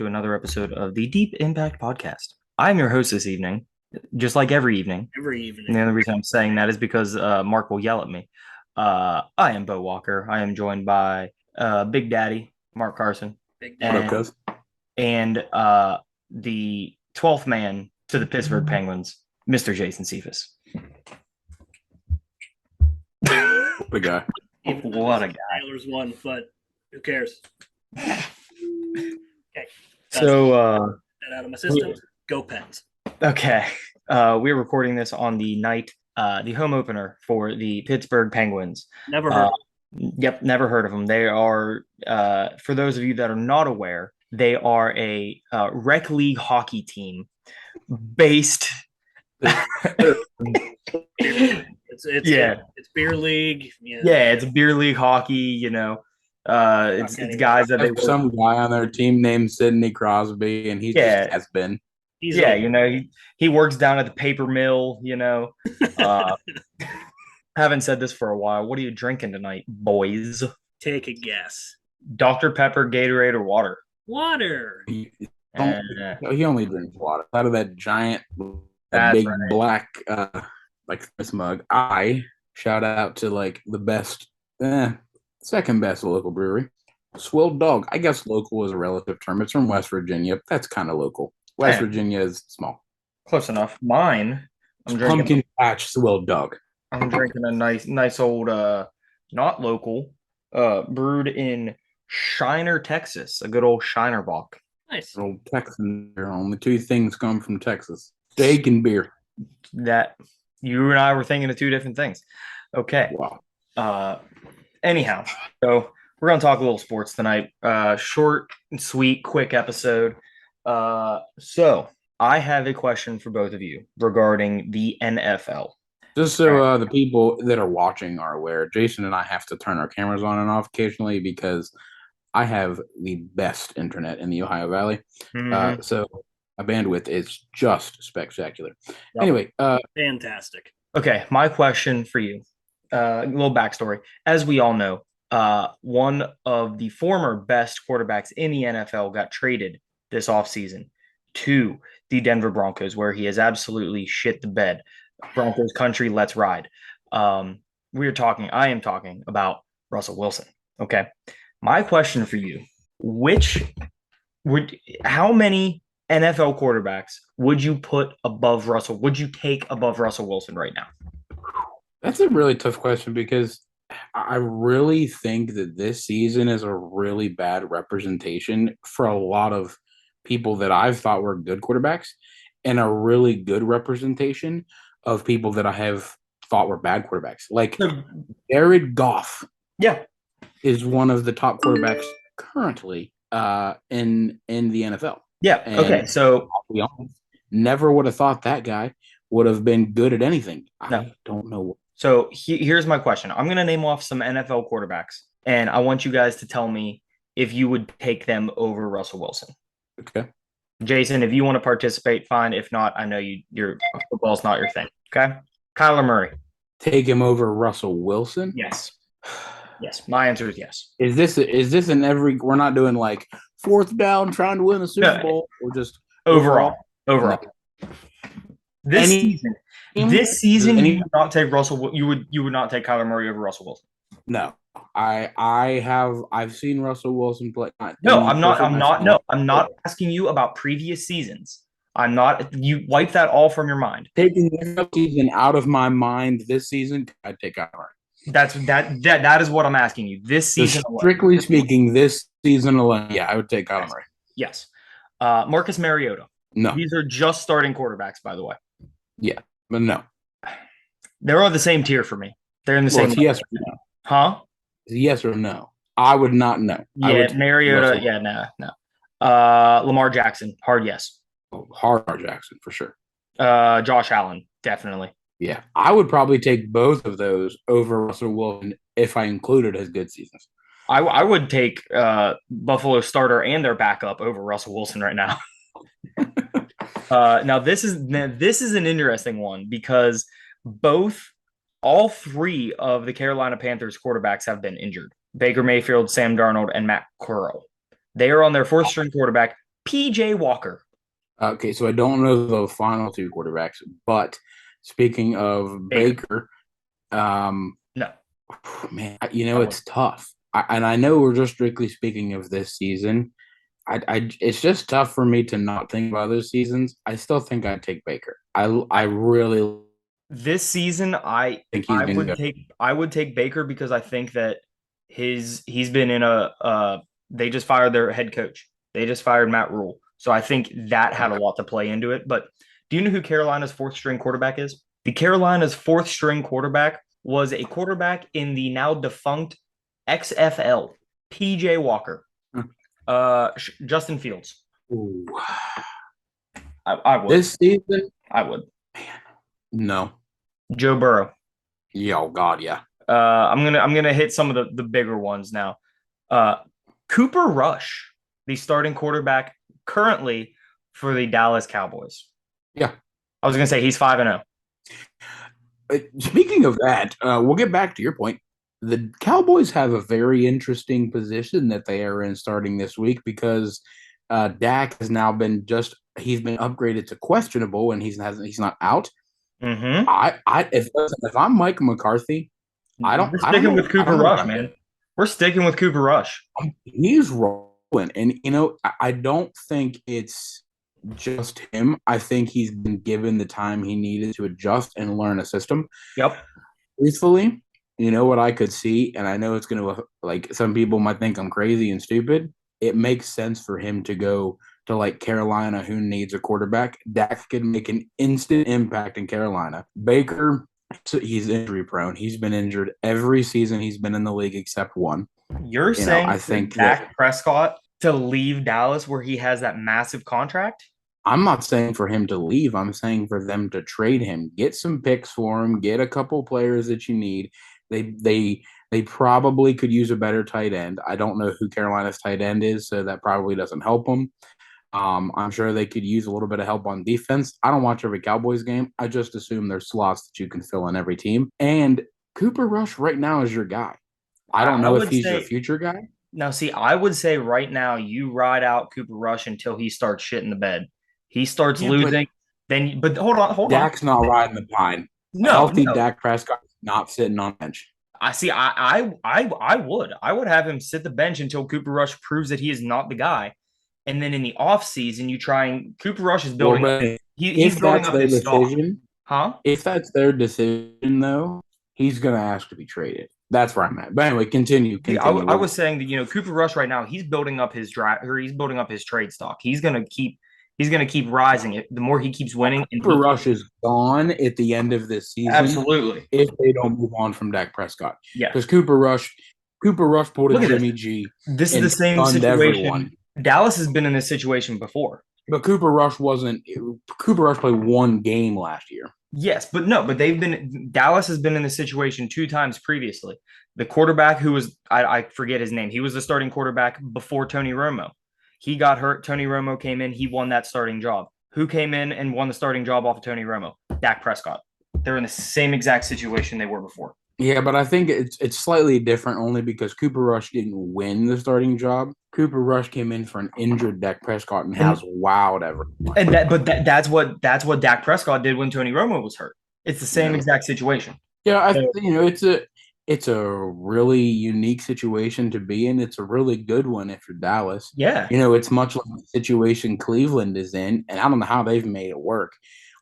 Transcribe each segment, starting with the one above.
to another episode of the Deep Impact Podcast. I'm your host this evening, just like every evening. Every And the evening. only reason I'm saying that is because Mark will yell at me. I am Bo Walker. I am joined by Big Daddy, Mark Carson, Big What up, Daddy. and cuz? the 12th man to the Pittsburgh Penguins, Mr. Jason Cephas. What a guy. Even though What a guy. Taylor's won, but who cares? Okay. So, That out of my system. Go Pens. okay. We're recording this on the night, the home opener for the Pittsburgh Penguins. Never heard. Yep, never heard of them. They are, for those of you that are not aware, they are a rec league hockey team based. It's beer league. Yeah, it's beer league hockey. You know, it's guys that they some guy on their team named Sidney Crosby, and he just has been. You know, he works down at the paper mill. You know, haven't said this for a while. What are you drinking tonight, boys? Take a guess. Dr. Pepper, Gatorade, or water? Water. He only drinks water out of that giant, big black, like this mug. I shout out to like the best, second best local brewery, Swill Dog. I guess local is a relative term. It's from West Virginia. That's kind of local. West Virginia is small. Close enough. Mine, I'm drinking pumpkin patch Swill Dog. I'm drinking a nice old, not local, brewed in Shiner, Texas. A good old Shiner Bock. Nice. Old Texan. Only two things come from Texas: steak and beer. That you and I were thinking of two different things. Okay. Wow. Anyhow, so we're gonna talk a little sports tonight. Short and sweet, quick episode. So I have a question for both of you regarding the NFL. Just so the people that are watching are aware, Jason and I have to turn our cameras on and off occasionally because I have the best internet in the Ohio Valley. Mm-hmm. So my bandwidth is just spectacular. Yep. Anyway. Fantastic. Okay, my question for you, a little backstory. As we all know, one of the former best quarterbacks in the NFL got traded this offseason to the Denver Broncos, where he has absolutely shit the bed. Broncos country, let's ride. I am talking about Russell Wilson. Okay. My question for you, how many NFL quarterbacks would you put above Russell? Would you take above Russell Wilson right now? That's a really tough question because I really think that this season is a really bad representation for a lot of people that I've thought were good quarterbacks and a really good representation of people that I have thought were bad quarterbacks. Like Jared Goff. Yeah. Is one of the top quarterbacks currently in the NFL. Yeah. And okay. So I'll be honest, never would have thought that guy would have been good at anything. I don't know. So here's my question. I'm going to name off some NFL quarterbacks, and I want you guys to tell me if you would take them over Russell Wilson. Okay. Jason, if you want to participate, fine. If not, I know your football's not your thing. Okay. Kyler Murray. Take him over Russell Wilson? Yes. Yes, my answer is yes. Is this in every? We're not doing like fourth down trying to win a Super Bowl, or just overall. This season, you would not take Russell. You would not take Kyler Murray over Russell Wilson. No, I've seen Russell Wilson play. No, I'm not asking you about previous seasons. I'm not. You wipe that all from your mind. Taking this season out of my mind this season, I'd take Kyler Murray. That is what I'm asking you. This season, strictly speaking, this season alone, yeah, I would take Kyler Murray. Yes. Marcus Mariota. No. These are just starting quarterbacks, by the way. Yeah, but no. They're on the same tier for me. They're in the same. Yes or no? Huh? Yes or no? I would not know. Yeah, Mariota. Yeah, no. Lamar Jackson. Hard yes. Hard Jackson for sure. Josh Allen, definitely. Yeah, I would probably take both of those over Russell Wilson if I included his good seasons. I would take Buffalo starter and their backup over Russell Wilson right now. Now this is an interesting one because all three of the Carolina Panthers quarterbacks have been injured. Baker Mayfield, Sam Darnold, and Matt Corral. They are on their fourth string quarterback, PJ Walker. Okay, so I don't know the final two quarterbacks, but speaking of Baker. Baker, um, No. man, I it's tough. And I know we're just strictly speaking of this season. It's just tough for me to not think about other seasons. I still think I'd take Baker. I really This season, think he's been good. I would take Baker because I think that he's been in they just fired their head coach. They just fired Matt Rule. So I think that had a lot to play into it. But do you know who Carolina's fourth string quarterback is? The Carolina's fourth string quarterback was a quarterback in the now defunct XFL, PJ Walker. Justin Fields. Ooh. I would. This season, I would. no. Joe Burrow. Yeah, oh God, yeah. I'm gonna hit some of the bigger ones now. Cooper Rush, the starting quarterback currently for the Dallas Cowboys. Yeah. I was gonna say he's 5-0. Speaking of that, we'll get back to your point. The Cowboys have a very interesting position that they are in starting this week because Dak has now been he's been upgraded to questionable and he's not out. Mm-hmm. If I'm Mike McCarthy, We're sticking with Cooper Rush, man. We're sticking with Cooper Rush. He's rolling, and I don't think it's just him. I think he's been given the time he needed to adjust and learn a system. Yep. Truthfully, you know what I could see, and I know it's going to, like, some people might think I'm crazy and stupid. It makes sense for him to go to, like, Carolina, who needs a quarterback. Dak could make an instant impact in Carolina. Baker, he's injury prone. He's been injured every season he's been in the league except one. You're saying I think Dak Prescott to leave Dallas where he has that massive contract? I'm not saying for him to leave. I'm saying for them to trade him, get some picks for him, get a couple players that you need. They probably could use a better tight end. I don't know who Carolina's tight end is, so that probably doesn't help them. I'm sure they could use a little bit of help on defense. I don't watch every Cowboys game. I just assume there's slots that you can fill in every team. And Cooper Rush right now is your guy. I don't know if he's your future guy. Now, see, I would say right now you ride out Cooper Rush until he starts shitting the bed. He starts losing. But hold on. Dak's not riding the pine. No, healthy Dak Prescott is not sitting on bench. I see. I would have him sit the bench until Cooper Rush proves that he is not the guy. And then in the offseason, you try and Cooper Rush is building he's building up his decision, stock. Huh? If that's their decision, though, he's going to ask to be traded. That's where I'm at. But anyway, continue. I was saying that Cooper Rush right now he's building up his draft or he's building up his trade stock. He's gonna keep rising. The more he keeps winning, and Cooper Rush is gone at the end of this season. Absolutely, if they don't move on from Dak Prescott, yeah, because Cooper Rush pulled a Jimmy G. This is the same situation. Everyone. Dallas has been in this situation before, but Cooper Rush wasn't. Cooper Rush played one game last year. Yes, but Dallas has been in this situation 2 times previously. The quarterback who was, I forget his name. He was the starting quarterback before Tony Romo. He got hurt. Tony Romo came in. He won that starting job. Who came in and won the starting job off of Tony Romo? Dak Prescott. They're in the same exact situation they were before. Yeah, but I think it's slightly different only because Cooper Rush didn't win the starting job. Cooper Rush came in for an injured Dak Prescott and has wowed everyone. And that's what Dak Prescott did when Tony Romo was hurt. It's the same exact situation. Yeah, it's a really unique situation to be in. It's a really good one if you're Dallas. Yeah. It's much like the situation Cleveland is in, and I don't know how they've made it work.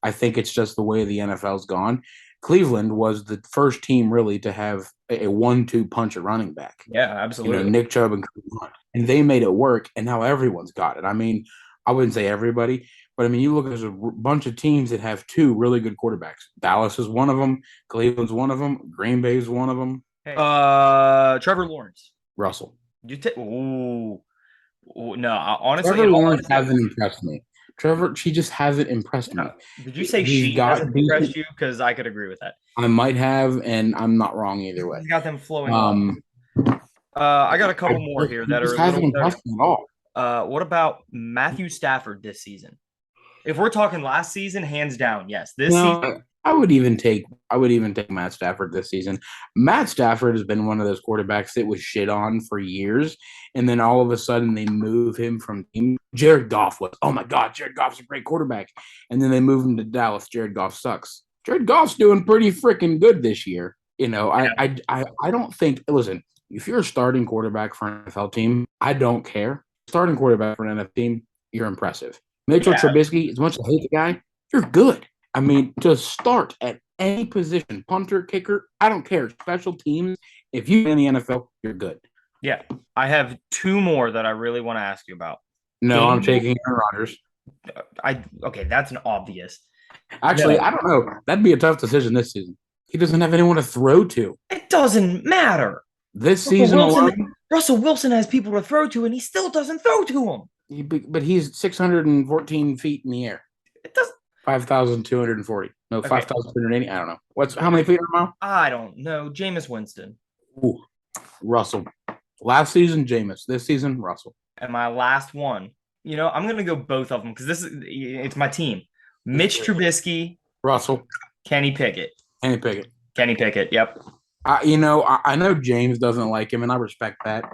I think it's just the way the NFL's gone. Cleveland was the first team really to have a 1-2 punch at running back. Yeah, absolutely. Nick Chubb and Kareem Hunt. And they made it work, and now everyone's got it. I mean, I wouldn't say everybody, but I mean, you look at a bunch of teams that have 2 really good quarterbacks. Dallas is one of them. Cleveland's one of them. Green Bay is one of them. Hey. Trevor Lawrence. Russell. No, honestly, Trevor Lawrence hasn't impressed me. She just hasn't impressed me. Did you say she hasn't impressed you? Because I could agree with that. I might have, and I'm not wrong either way. He's got them flowing. I got a couple more here that are hasn't impressed me at all. What about Matthew Stafford this season? If we're talking last season, hands down, yes. This season, I would even take I would even take Matt Stafford this season. Matt Stafford has been one of those quarterbacks that was shit on for years, and then all of a sudden they move him from team. Jared Goff was, oh my God, Jared Goff's a great quarterback, and then they move him to Dallas. Jared Goff sucks. Jared Goff's doing pretty freaking good this year. I don't think. Listen, if you're a starting quarterback for an NFL team, I don't care. Starting quarterback for an NFL team, you're impressive. Mitchell Trubisky, as much as I hate the guy, you're good. I mean, to start at any position, punter, kicker, I don't care. Special teams, if you're in the NFL, you're good. Yeah. I have two more that I really want to ask you about. No, I'm taking Aaron Rodgers. Okay, that's an obvious. Actually, No. I don't know. That'd be a tough decision this season. He doesn't have anyone to throw to. It doesn't matter. This season alone, Russell Wilson has people to throw to, and he still doesn't throw to him. But he's 614 feet in the air. It does 5,240. No, Okay. 5,280. I don't know. How many feet are a mile? I don't know. Jameis Winston. Ooh, Russell. Last season, Jameis. This season, Russell. And my last one. I'm gonna go both of them because it's my team. Mitch Trubisky, Russell. Kenny Pickett. Kenny Pickett. Yep. I know James doesn't like him, and I respect that.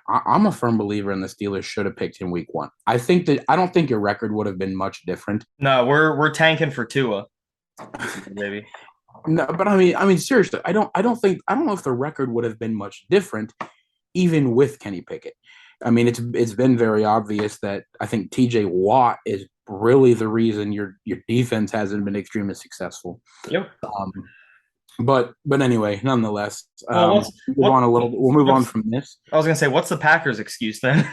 I'm a firm believer in the Steelers should have picked him week 1. I don't think your record would have been much different. No, we're tanking for Tua, baby. No, but I mean seriously, I don't know if the record would have been much different, even with Kenny Pickett. I mean, it's been very obvious that I think T.J. Watt is really the reason your defense hasn't been extremely successful. Yep. But anyway, nonetheless, Well, we'll move on from this. I was gonna say, what's the Packers' excuse then?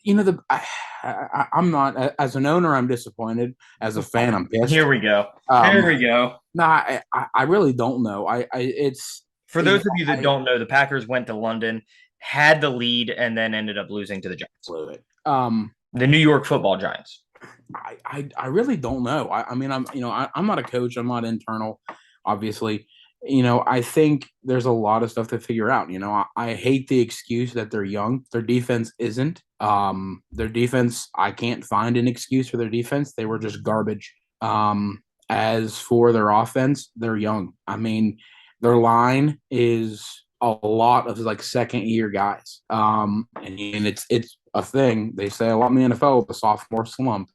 I'm not, as an owner, I'm disappointed. As a fan, I'm pissed. Here we go. No, I really don't know. It's for those of you that don't know, the Packers went to London, had the lead, and then ended up losing to the Giants. The New York Football Giants. I really don't know. I'm not a coach. I'm not internal, obviously. I think there's a lot of stuff to figure out. I hate the excuse that they're young. Their defense isn't. Their defense, I can't find an excuse for their defense. They were just garbage. As for their offense, they're young. I mean, their line is a lot of like second-year guys. And it's a thing. They say a lot in the NFL, the sophomore slump.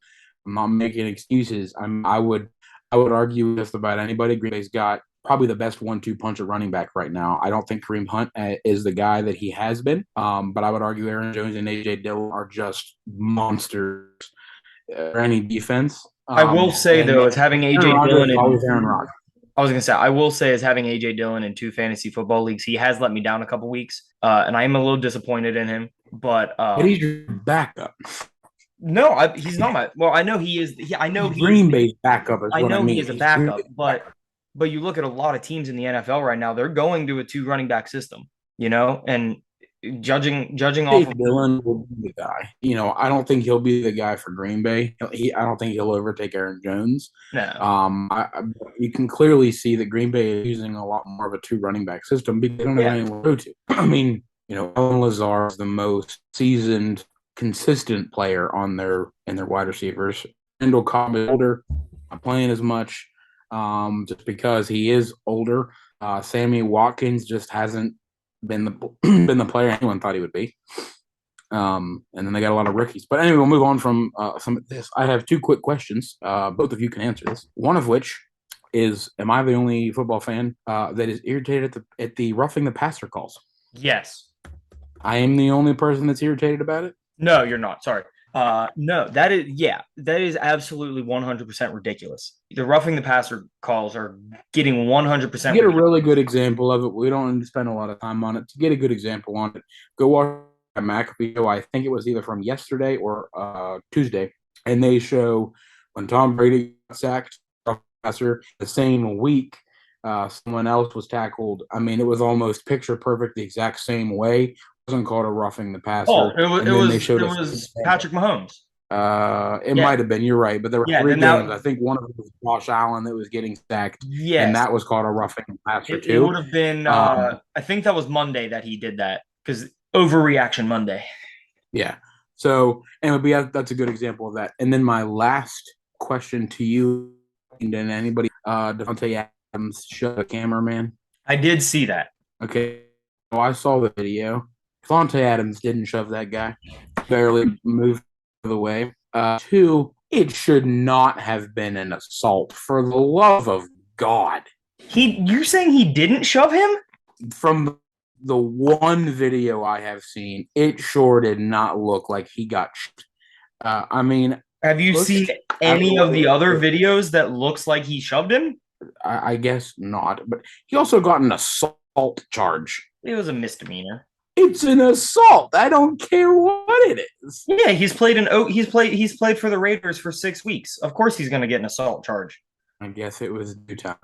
I'm not making excuses. I would argue just about anybody. Green Bay's got probably the best 1-2 punch at running back right now. I don't think Kareem Hunt is the guy that he has been, but I would argue Aaron Jones and A.J. Dillon are just monsters for any defense. I will say, though, as having A.J. Dillon Aaron Rodgers. I was going to say, I will say as having A.J. Dillon in 2 fantasy football leagues, he has let me down a couple weeks, and I am a little disappointed in him. But he's your backup. No, he's not my – well, I know he is – I know Green Bay's backup is I what know I mean. he is a backup, but you look at a lot of teams in the NFL right now, they're going to a 2 running back system, and judging off of Dillon will be the guy. I don't think he'll be the guy for Green Bay. I don't think he'll overtake Aaron Jones. No. You can clearly see that Green Bay is using a lot more of a 2 running back system because they don't have anyone to go to. I mean, Alan Lazar is the most seasoned, consistent player in their wide receivers. Randall Cobb is older, not playing as much. Just because he is older. Sammy Watkins just hasn't been the player anyone thought he would be. And then they got a lot of rookies. But anyway, we'll move on from some of this. I have 2 quick questions. Both of you can answer this. One of which is, am I the only football fan that is irritated at the roughing the passer calls? Yes. I am the only person that's irritated about it? No, you're not. Sorry. No, that is absolutely 100% ridiculous. The roughing the passer calls are getting 100%. To get a really good example of it, we don't need to spend a lot of time on it. To get a good example on it, go watch a Mac video. I think it was either from yesterday or Tuesday, and they show when Tom Brady got sacked, passer the same week. Someone else was tackled. I mean, it was almost picture perfect, the exact same way. It wasn't called a roughing the passer. Oh, it was Patrick Mahomes. It might have been. You're right, but there were 3 games. I think one of them was Josh Allen that was getting sacked. Yes, and that was called a roughing the passer too. It would have been. I think that was Monday that he did that because overreaction Monday. Yeah. So, and that's a good example of that. And then my last question to you and anybody, Devontae Adams shove the cameraman? I did see that. Okay. Well, I saw the video. Devontae Adams didn't shove that guy. Barely moved the way. Two, it should not have been an assault. For the love of God. You're saying he didn't shove him? From the one video I have seen, it sure did not look like he got. I mean, have you seen any of the other videos that looks like he shoved him? I guess not, but he also got an assault charge. It was a misdemeanor. It's an assault. I don't care what it is. Yeah, he's played for the Raiders for 6 weeks. Of course, he's going to get an assault charge. I guess it was due time.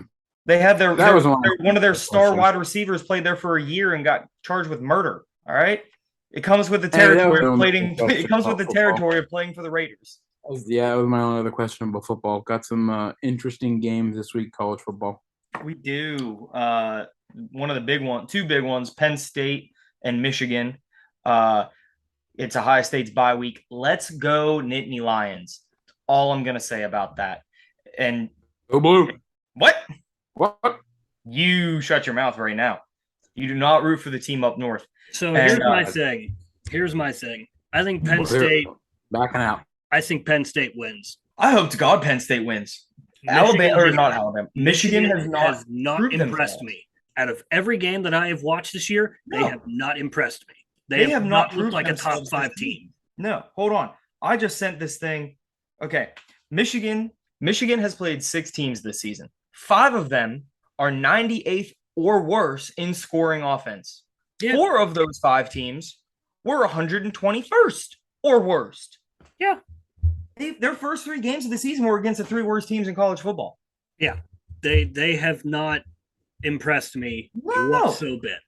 They had one of their star wide receivers played there for a year and got charged with murder. All right, it comes with the territory of playing. It comes with the territory of playing for the Raiders. Yeah, that was my only other question about football. Got some interesting games this week, college football. We do. One of the big ones, two big ones, Penn State and Michigan. It's Ohio State's bye week. Let's go Nittany Lions. All I'm going to say about that. And Go Blue. What? You shut your mouth right now. You do not root for the team up north. So here's my thing. I think Penn State backing out. I think Penn State wins. I hope to God Penn State wins. Michigan has not impressed me. Out of every game that I have watched this year, they have not impressed me. They have not looked like a top 5 team. No, hold on. I just sent this thing. Okay. Michigan has played 6 teams this season. 5 of them are 98th or worse in scoring offense. Yeah. 4 of those 5 teams were 121st or worst. Yeah. Their first 3 games of the season were against the 3 worst teams in college football. Yeah. They have not impressed me whatsoever.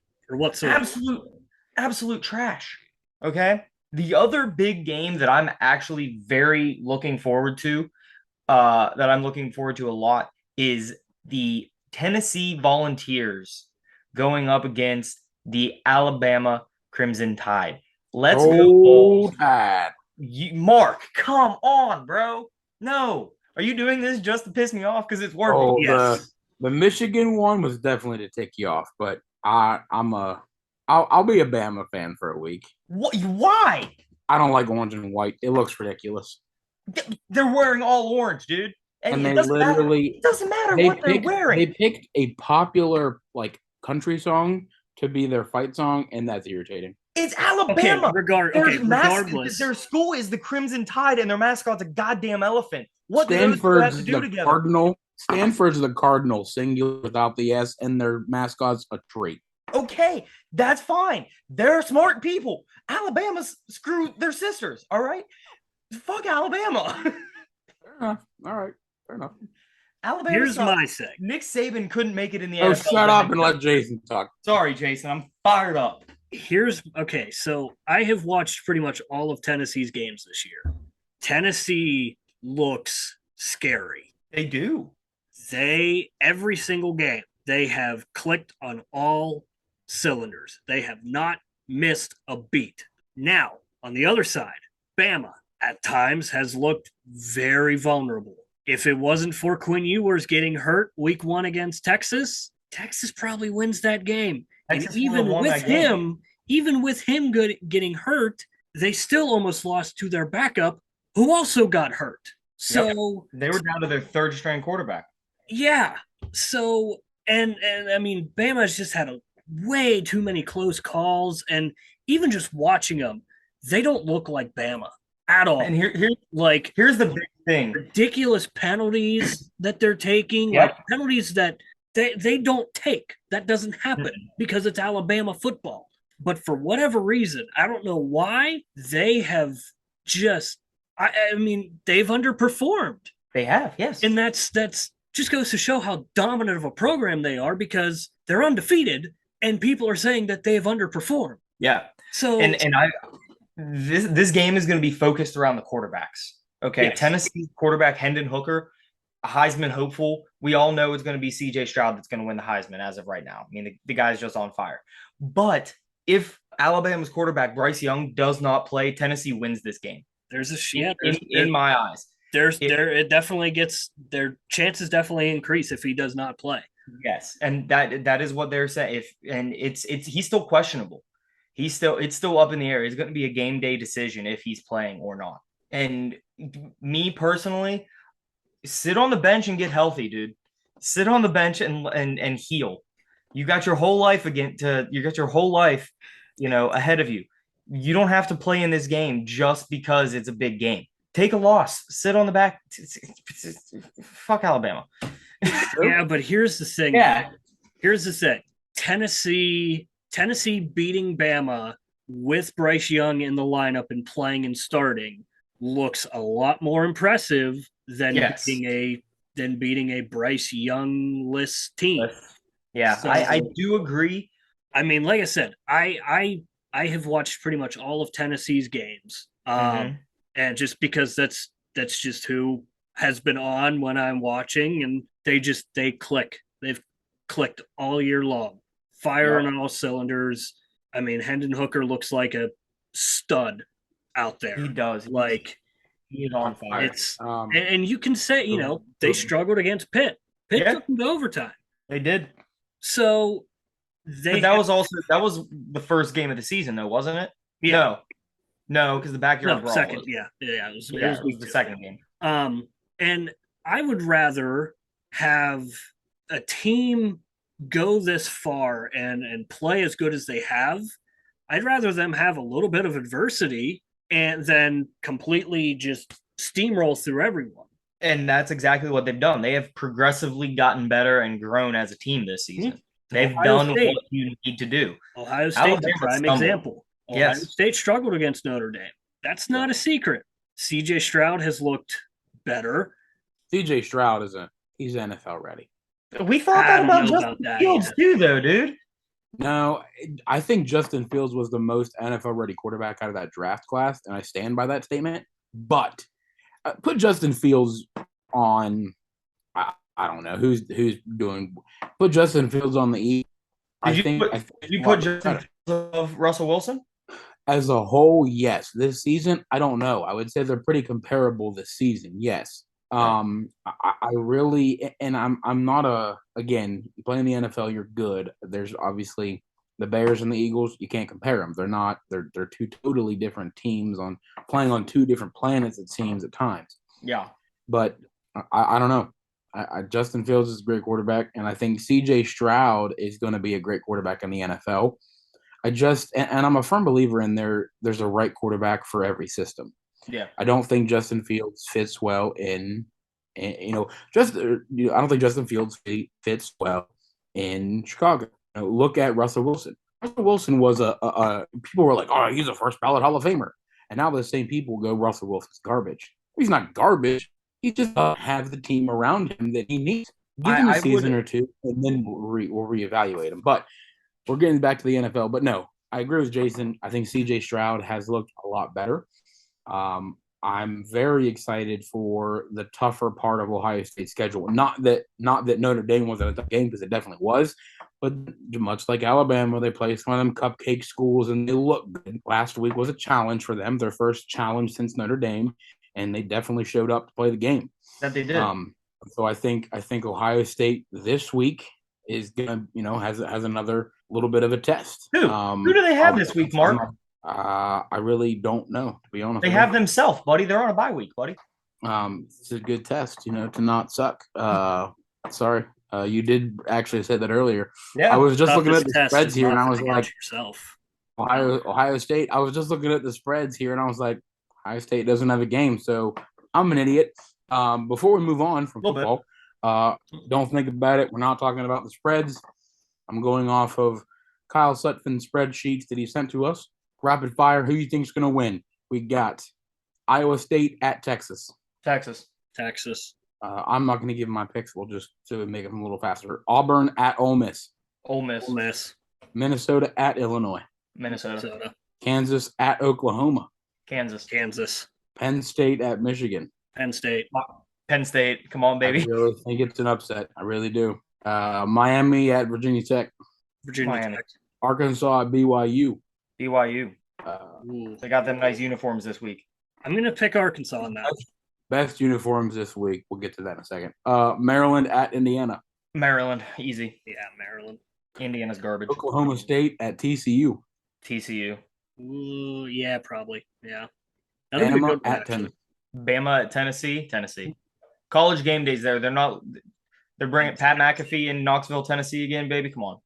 Absolute trash. Okay? The other big game that I'm actually very looking forward to, that I'm looking forward to a lot, is the Tennessee Volunteers going up against the Alabama Crimson Tide. Let's go Tide. Mark, come on, bro. No. Are you doing this just to piss me off? Because it's working. Yes. The Michigan one was definitely to tick you off, but I'll be a Bama fan for a week. What? Why? I don't like orange and white. It looks ridiculous. They're wearing all orange, dude. And it doesn't matter what they're wearing. They picked a popular country song to be their fight song, and that's irritating. It's Alabama. Regardless. Their school is the Crimson Tide, and their mascot's a goddamn elephant. What Stanford's do they have to do together? Cardinal. Stanford's the Cardinal, singular without the S, and their mascot's a tree. Okay, that's fine. They're smart people. Alabama's screw their sisters, all right? Fuck Alabama. Fair enough. All right. Fair enough. Alabama. Here's my say. Nick Saban couldn't make it in the NFL. Shut up and let Jason talk. Sorry, Jason. I'm fired up. So I have watched pretty much all of Tennessee's games this year. Tennessee looks scary. They do. Every single game, they have clicked on all cylinders. They have not missed a beat. Now, on the other side, Bama at times has looked very vulnerable. If it wasn't for Quinn Ewers getting hurt week 1 against Texas probably wins that game. Texas and even with him getting hurt, they still almost lost to their backup, who also got hurt. So they were down to their 3rd string quarterback. Yeah. So and I mean, Bama's just had way too many close calls, and even just watching them, they don't look like Bama at all. And here's the big thing: ridiculous penalties that they're taking, penalties that they don't take. That doesn't happen because it's Alabama football. But for whatever reason, I don't know why, they have just I mean, they've underperformed. They have, yes. And that's just goes to show how dominant of a program they are, because they're undefeated and people are saying that they've underperformed. Yeah. So this game is going to be focused around the quarterbacks. Okay. Yes. Tennessee quarterback Hendon Hooker, a Heisman hopeful. We all know it's going to be CJ Stroud that's going to win the Heisman as of right now. I mean, the guy's just on fire. But if Alabama's quarterback Bryce Young does not play, Tennessee wins this game. In my eyes. It definitely gets their chances definitely increase if he does not play. Yes, and that is what they're saying. If and it's he's still questionable. It's still up in the air. It's going to be a game day decision if he's playing or not. And me personally, sit on the bench and get healthy, dude. Sit on the bench and heal. You got your whole life, ahead of you. You don't have to play in this game just because it's a big game. Take a loss. Sit on the back. Fuck Alabama. Yeah, but here's the thing. Yeah. Here's the thing. Tennessee beating Bama with Bryce Young in the lineup and playing and starting looks a lot more impressive Yes. than beating a Bryce Young-less team. Yeah, So I do agree. I mean, like I said, I have watched pretty much all of Tennessee's games, Hmm. and just because that's just who has been on when I'm watching, and they click. They've clicked all year long, firing Yep. on all cylinders. I mean, Hendon Hooker looks like a stud out He there. does. Like He is on fire. it's Um, and you can say they struggled against Pitt. Pitt Yeah, took them to overtime, they did. so But they that was the first game of the season, though, wasn't it? yeah. No, no, because the backyard No, brawl second. was. Yeah. It was Yeah, it was week the two. second game. And I would rather have a team go this far and play as good as they have. I'd rather them have a little bit of adversity and then completely just steamroll through everyone. And that's exactly what they've done. They have progressively gotten better and grown as a team this Mhm. season. They've Ohio done what State, you need to do. Ohio State's a Alabama prime stumbled. example. Ohio Yes. State struggled against Notre Dame. That's Yep. not a secret. CJ Stroud has looked better. CJ Stroud he's NFL ready. We thought I that don't about know about Justin that Fields yet. too, though, dude. No, I think Justin Fields was the most NFL ready quarterback out of that draft class, and I stand by that statement. But put Justin Fields on. I don't know who's doing. Put Justin Fields on the E. Did you I put think did it's you a put lot Justin better. Fields above Russell Wilson? As a whole, yes. This season, I don't know. I would say they're pretty comparable this season. Yes. Okay. I really, and I'm not again, playing the NFL, you're good. There's obviously the Bears and the Eagles. You can't compare them. They're two totally different teams on playing on two different planets. It seems at times, Yeah. but I don't know. Justin Fields is a great quarterback, and I think C.J. Stroud is going to be a great quarterback in the NFL. And I'm a firm believer in there's a right quarterback for every system. Yeah. I don't think Justin Fields fits well I don't think Justin Fields fits well in Chicago. Look at Russell Wilson. Russell Wilson was people were like, oh, he's a first ballot Hall of Famer, and now the same people go Russell Wilson's garbage. He's not garbage. He just doesn't have the team around him that he needs. Give him a I season would or two, and then we'll reevaluate him. But we're getting back to the NFL, but no, I agree with Jason. I think CJ Stroud has looked a lot better. I'm very excited for the tougher part of Ohio State's schedule. Not that Notre Dame wasn't a tough game, because it definitely was, but much like Alabama, they play some of them cupcake schools and they look good. Last week was a challenge for them, their first challenge since Notre Dame, and they definitely showed up to play the game. that they did. So I think Ohio State this week is gonna has another little bit of a test. Who do they have this week, Mark? I really don't know, to be honest They with have you. themselves, buddy. They're on a bye week, buddy. It's a good test, to not suck. Sorry, you did actually say that earlier. I Yeah. was just looking Toughest at the test spreads is here, and I nothing was like, against yourself. Ohio State. I was just looking at the spreads here, and I was like, Ohio State doesn't have a game, so I'm an idiot. Before we move on from A little bit. football, don't think about it. We're not talking about the spreads. I'm going off of Kyle Sutphin's spreadsheets that he sent to us. Rapid fire. Who you think's going to win? We got Iowa State at Texas. Texas. Texas. I'm not going to give my picks. We'll just to make them a little faster. Auburn at Ole Miss. Ole Miss. Ole Miss. Minnesota at Illinois. Minnesota. Kansas at Oklahoma. Kansas. Kansas. Penn State at Michigan. Penn State. Penn State. Come on, I baby. really think it's an upset. I really do. Miami at Virginia Tech. Virginia Miami. Tech. Arkansas at BYU. BYU. Ooh. They got them nice uniforms this week. I'm going to pick Arkansas on that. Best uniforms this week. We'll get to that in a second. Maryland at Indiana. Maryland, easy. Yeah, Maryland. Indiana's garbage. Oklahoma State at TCU. TCU. Ooh, yeah, probably. Yeah. That'll be a Bama good one, at actually. Tennessee. Bama at Tennessee. Tennessee. College game days there. They're not. They're bringing Pat McAfee in Knoxville, Tennessee again, baby. Come on,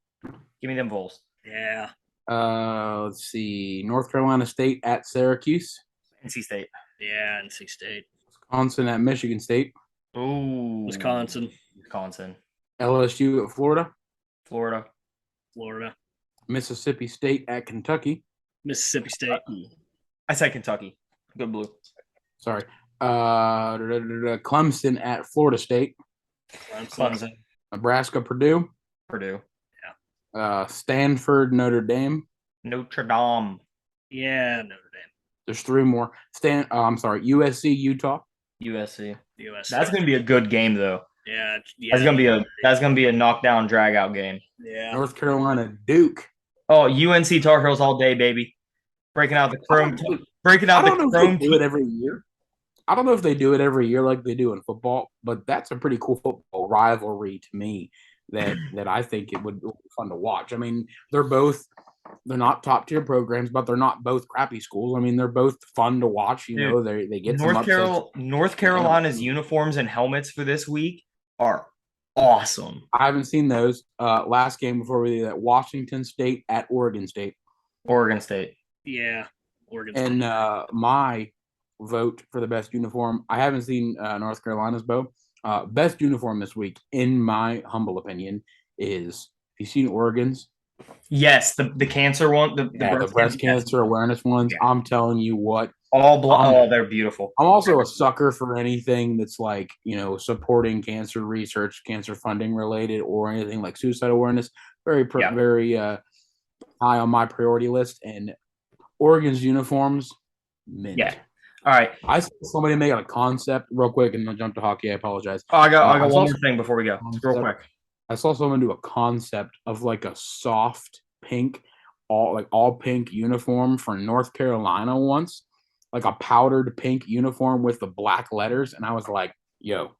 give me them Vols. Yeah. Let's see. North Carolina State at Syracuse. NC State. Yeah, NC State. Wisconsin at Michigan State. Ooh, Wisconsin. Wisconsin. LSU at Florida. Florida. Florida. Mississippi State at Kentucky. Mississippi State. I said Kentucky. Good blue. Sorry. Clemson at Florida State. Clemson. Nebraska, Purdue. Purdue. Stanford, Notre Dame. Notre Dame. Yeah, Notre Dame. There's three more. USC, Utah. USC. USC. That's gonna be a good game though. Yeah. That's gonna be a knockdown drag out game. Yeah. North Carolina, Duke. Oh, UNC Tar Heels all day, baby. Breaking out the chrome. I don't know if they do it every year. I don't know if they do it every year like they do in football, but that's a pretty cool football rivalry to me that I think it would be fun to watch. I mean, they're not top tier programs, but they're not both crappy schools. I mean, they're both fun to watch. You know, they get North Carolina's uniforms and helmets for this week are awesome. I haven't seen those. Last game before we did that, Washington State at Oregon State. Oregon State. Yeah, Oregon State. And my vote for the best uniform, I haven't seen North Carolina's, Bo. Best uniform this week, in my humble opinion, is, have you seen Oregon's? Yes, the cancer one, the breast cancer awareness ones. Yeah. I'm telling you what. They're beautiful. I'm also a sucker for anything that's like, supporting cancer research, cancer funding related, or anything like suicide awareness. Very high on my priority list. And Oregon's uniforms, mint. Yeah. All right. I saw somebody make a concept real quick, and then jump to hockey. I apologize. Oh, I got one more thing before we go. Real quick. I saw someone do a concept of like a soft pink, all pink uniform for North Carolina once, like a powdered pink uniform with the black letters, and I was like, "Yo."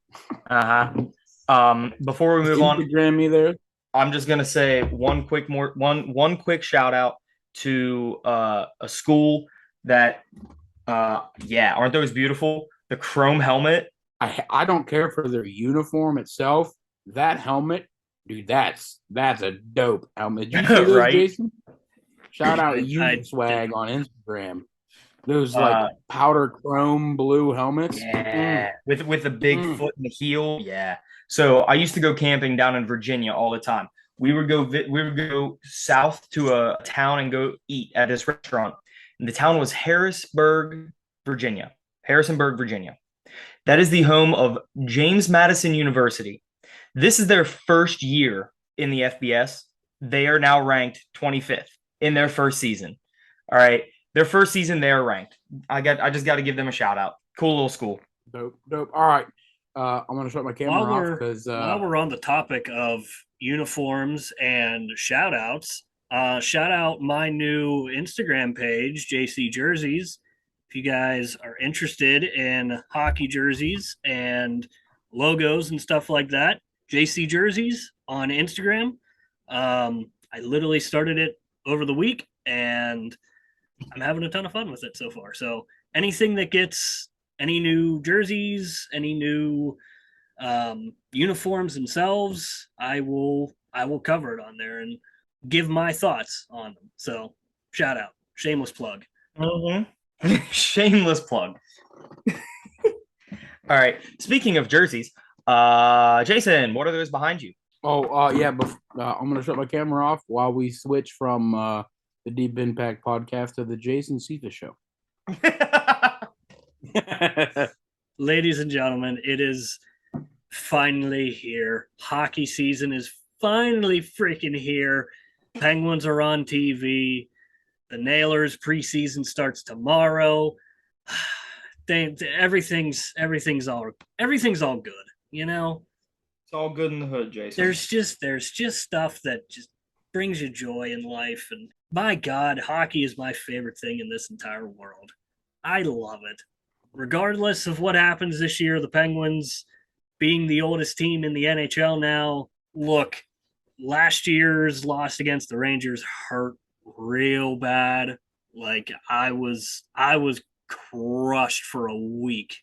Before we move on, Instagram me there. I'm just gonna say one quick shout out to a school that, aren't those beautiful? The chrome helmet. I don't care for their uniform itself. That helmet, dude, that's a dope helmet. Did you see those, right? Jason? Shout out Swag on Instagram. Those like powder chrome blue helmets. Yeah. With the big foot and the heel. Yeah. So I used to go camping down in Virginia all the time. We would go south to a town and go eat at this restaurant. And the town was Harrisonburg, Virginia. That is the home of James Madison University. This is their first year in the FBS. They are now ranked 25th in their first season. All right. Their first season, they are ranked. I just got to give them a shout out. Cool little school. Dope. All right. I'm going to shut my camera off because while we're on the topic of uniforms and shout outs, shout out my new Instagram page, JC Jerseys. If you guys are interested in hockey jerseys and logos and stuff like that, JC Jerseys on Instagram. I literally started it over the week, and I'm having a ton of fun with it so far. So anything that gets any new jerseys, any new uniforms themselves, I will cover it on there and give my thoughts on them. So shout out, shameless plug. Mm-hmm. Shameless plug. All right. Speaking of jerseys, Jason, what are those behind you? I'm going to shut my camera off while we switch from the Deep Impact podcast to the Jason Cephas show. Ladies and gentlemen, it is finally here. Hockey season is finally freaking here. Penguins are on TV. The Nailers preseason starts tomorrow. Everything's all good, you know? It's all good in the hood, Jason. There's just stuff that just brings you joy in life, and my God, hockey is my favorite thing in this entire world. I love it. Regardless of what happens this year, the Penguins being the oldest team in the NHL now, Look, last year's loss against the Rangers hurt real bad. Like I was crushed for a week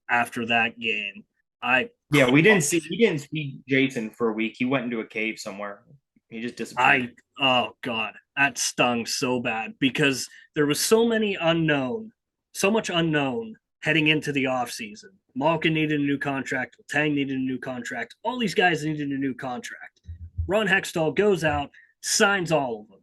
after that game. I Yeah, we didn't see Jason for a week. He went into a cave somewhere. He just disappeared. I oh god, that stung so bad because there was so much unknown heading into the offseason. Malkin needed a new contract, Tang needed a new contract, all these guys needed a new contract. Ron Hextall goes out, signs all of them.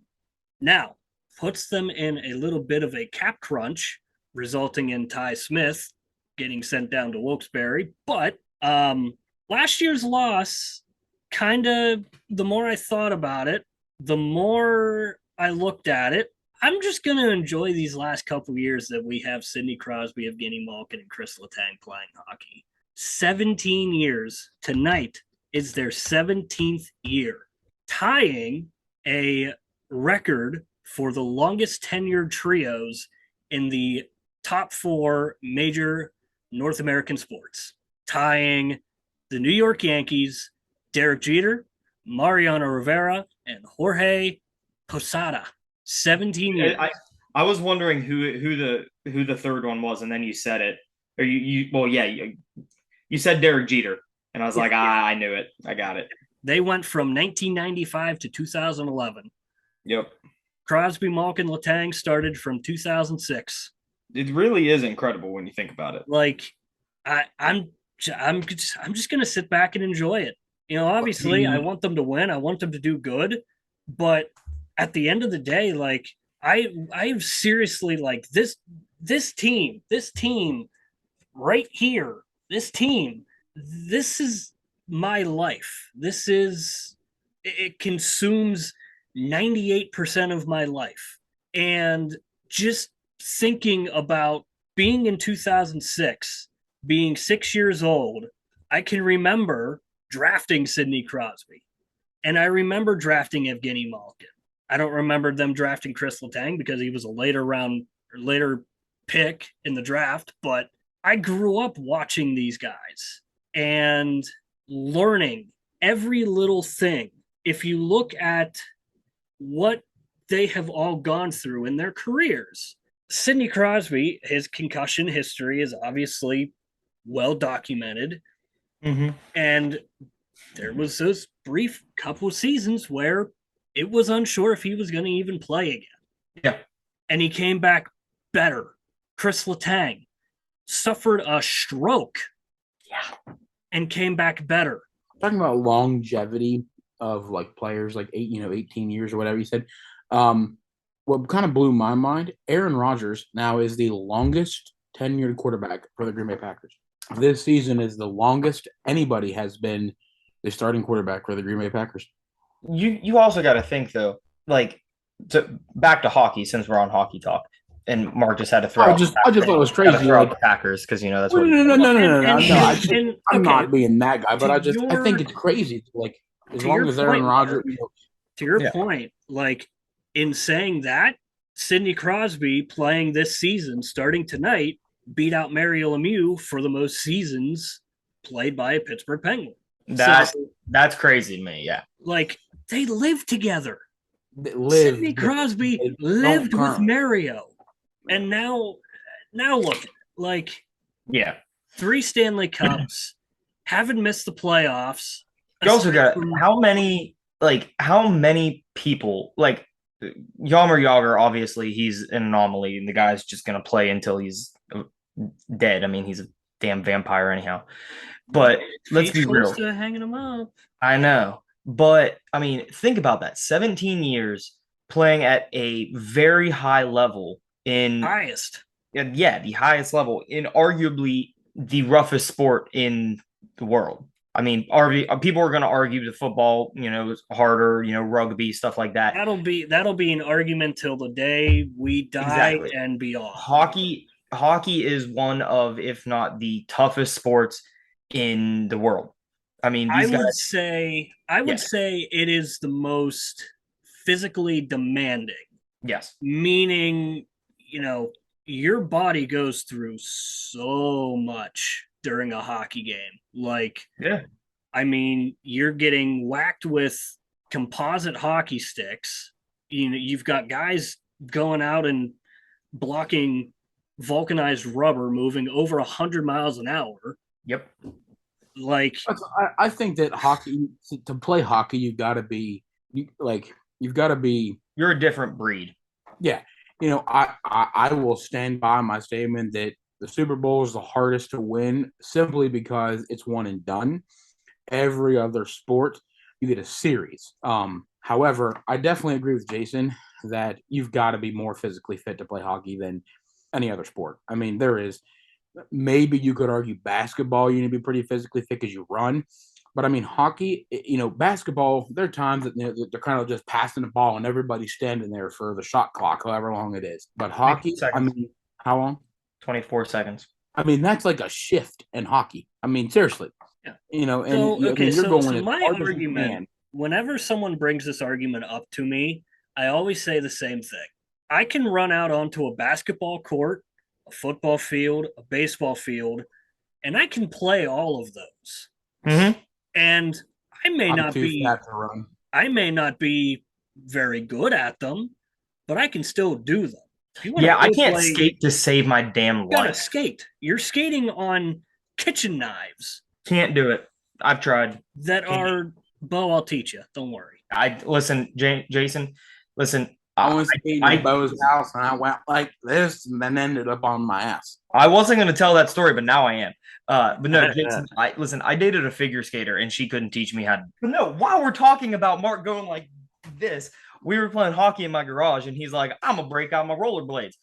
Now, puts them in a little bit of a cap crunch, resulting in Ty Smith getting sent down to Wilkes-Barre. But last year's loss, kind of, the more I thought about it, the more I looked at it. I'm just going to enjoy these last couple years that we have Sidney Crosby, Evgeny Malkin, and Chris Letang playing hockey. 17 years. Tonight is their 17th year, tying a record for the longest tenured trios in the top four major North American sports, tying the New York Yankees, Derek Jeter, Mariano Rivera, and Jorge Posada. 17 years. I was wondering who the third one was, and then you said it. Or you well, yeah, you said Derek Jeter, and I was like, I knew it. I got it. They went from 1995 to 2011. Yep. Crosby, Malkin, Letang started from 2006. It really is incredible when you think about it. Like, I'm just gonna sit back and enjoy it. You know, obviously, I want them to win. I want them to do good, but at the end of the day, like I seriously like this team right here, this is my life. It consumes 98% of my life. And just thinking about being in 2006, being 6 years old, I can remember drafting Sidney Crosby. And I remember drafting Evgeny Malkin. I don't remember them drafting Chris Letang because he was a later pick in the draft, but I grew up watching these guys and learning every little thing. If you look at what they have all gone through in their careers, Sidney Crosby, his concussion history is obviously well documented. Mm-hmm. And there was those brief couple of seasons where it was unsure if he was going to even play again. Yeah. And he came back better. Chris Letang suffered a stroke. Yeah. And came back better. Talking about longevity of like players, like 18 years or whatever you said. What kind of blew my mind, Aaron Rodgers now is the longest tenured quarterback for the Green Bay Packers. This season is the longest anybody has been the starting quarterback for the Green Bay Packers. You also got to think though, like back to hockey since we're on hockey talk, and Mark just had to throw. I just thought it was crazy. Throw out the Packers because that's what. No. I'm not being that guy, but I think it's crazy. Like as long as Aaron Rodgers. To your point, like in saying that, Sidney Crosby playing this season, starting tonight, beat out Mario Lemieux for the most seasons played by a Pittsburgh Penguin. That's crazy to me. Yeah, like they live together. Sidney Crosby lived with Mario, and now look, like 3 Stanley Cups, haven't missed the playoffs. You also got how many people like Yarmer Yager? Obviously, he's an anomaly, and the guy's just gonna play until he's dead. I mean, he's a damn vampire anyhow. But let's be real. Hanging him up. I know. But, I mean, think about that. 17 years playing at a very high level in... Highest. Yeah, the highest level in arguably the roughest sport in the world. I mean, people are going to argue the football, is harder, rugby, stuff like that. That'll be an argument till the day we die and beyond. Hockey is one of, if not the toughest sports in the world. I mean, I would say it is the most physically demanding. Yes. Meaning, your body goes through so much during a hockey game. Like, I mean, you're getting whacked with composite hockey sticks. You know, you've got guys going out and blocking vulcanized rubber moving over 100 miles an hour. Yep. Like, I think that hockey to play hockey, you've got to be You're a different breed. yeah. I will stand by my statement that the Super Bowl is the hardest to win simply because it's one and done. Every other sport, you get a series. However, I definitely agree with Jason that you've got to be more physically fit to play hockey than any other sport. I mean, there is maybe you could argue basketball, you need to be pretty physically fit because you run. But I mean, hockey, basketball, there are times that they're kind of just passing the ball and everybody's standing there for the shot clock, however long it is. But hockey, I mean, how long? 24 seconds. I mean, that's like a shift in hockey. I mean, seriously. yeah. And So, okay, you're going so as my hard as you argument, can. whenever someone brings this argument up to me, I always say the same thing. I can run out onto a basketball court, a football field, a baseball field, and I can play all of those. Mm-hmm. And I may I'm not too be fat to run. I may not be very good at them, but I can still do them. If you want Yeah, I to can't play, skate to save my damn you gotta life. skate. You're skating on kitchen knives Can't do it. I've tried. that Can't. are Bo, I'll teach you. Don't worry. I listen, Jason. Listen, I was skating I at Bo's house and I went like this and then ended up on my ass. I wasn't going to tell that story, but now I am. But no, Jason, listen. I dated a figure skater, and she couldn't teach me how to. But no, while we're talking about Mark going like this, we were playing hockey in my garage, and he's like, "I'm gonna break out my rollerblades."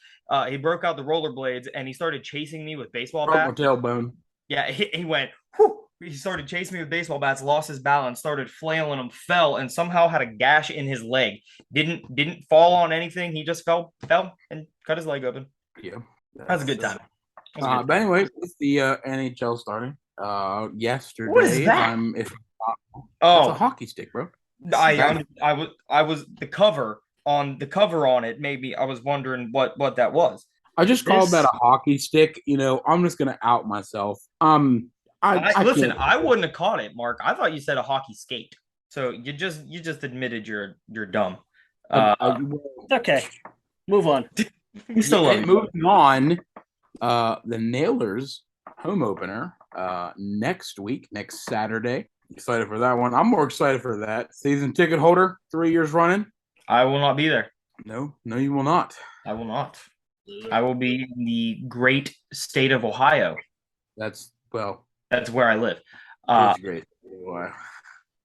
He broke out the rollerblades, and he started chasing me with baseball Broke my bats. tailbone. Yeah, he went. Whew. He started chasing me with baseball bats, lost his balance, started flailing him, fell, and somehow had a gash in his leg. Didn't fall on anything. He just fell, and cut his leg open. Yeah. That was a good time. But anyway, with the NHL starting yesterday, What is that? it's a Oh, hockey stick, bro. I was the cover on it. Maybe I was wondering what that was. I just called This that a hockey stick. I'm just gonna out myself. I listen. can't. I wouldn't have caught it, Mark. I thought you said a hockey skate. So you just admitted you're dumb. Okay, move on. We still love you. Moving on, the Nailers home opener next week, next Saturday. Excited for that one. I'm more excited for that. Season ticket holder, 3 years running. I will not be there. No, you will not. I will not. I will be in the great state of Ohio. That's where I live. it's great.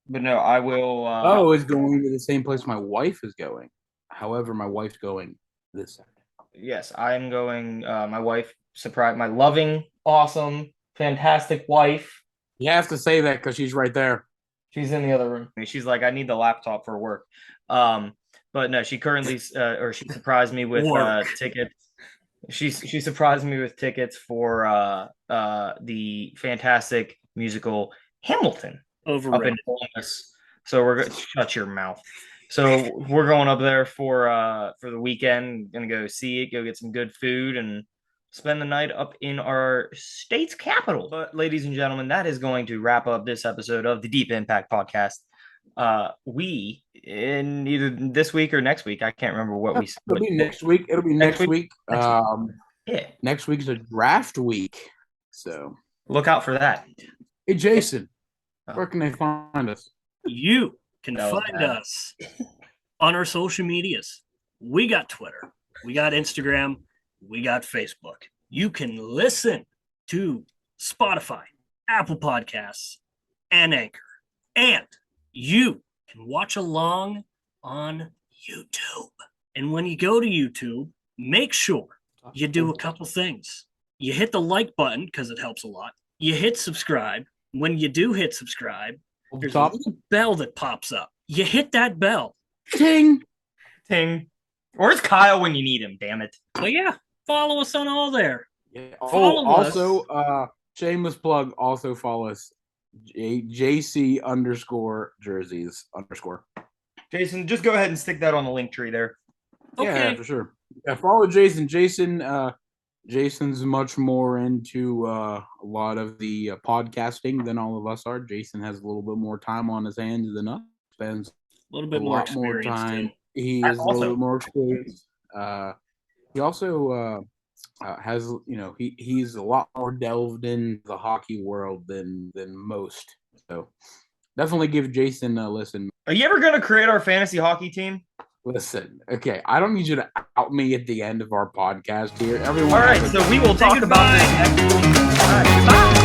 But no, I will. Is going to the same place my wife is going. However, my wife's going this Saturday. Yes, I am going. My wife surprised my loving, awesome, fantastic wife. You have to say that because she's right there. She's in the other room. She's like, I need the laptop for work. But no, she currently she surprised me with tickets. She surprised me with tickets for the fantastic musical Hamilton up in Columbus. So we're going to shut your mouth. So we're going up there for the weekend. Gonna go see it, go get some good food, and spend the night up in our state's capital. But ladies and gentlemen, that is going to wrap up this episode of the Deep Impact Podcast. We in either this week or next week, I can't remember what we. It'll be next week. It'll be next week. Yeah. Next week's a draft week, so look out for that. Hey, Jason, where can they find us? You can find us on our social medias. We got Twitter, we got Instagram, we got Facebook. You can listen to Spotify, Apple Podcasts, and Anchor. And you can watch along on YouTube. And when you go to YouTube, make sure you do a couple things. You hit the like button because it helps a lot. You hit subscribe. When you do hit subscribe, there's a little bell that pops up. You hit that bell. Ting. Ting. Where's Kyle when you need him, damn it? But yeah, follow us on all there. Yeah. Also, shameless plug, also follow us. JC _jerseys _. Jason, just go ahead and stick that on the link tree there. Okay. Yeah, for sure. Yeah, follow Jason. Jason Jason's much more into a lot of the podcasting than all of us are. Jason has a little bit more time on his hands than us. Spends A little a bit more lot more experience time. too. He is a little Also, bit more experienced. He also has, he's a lot more delved in the hockey world than most. So definitely give Jason a listen. are you ever going to create our fantasy hockey team? Listen, okay, I don't need you to out me at the end of our podcast here. Everyone, All right, has a so we will Say talk about goodbye. this next week. All right, goodbye.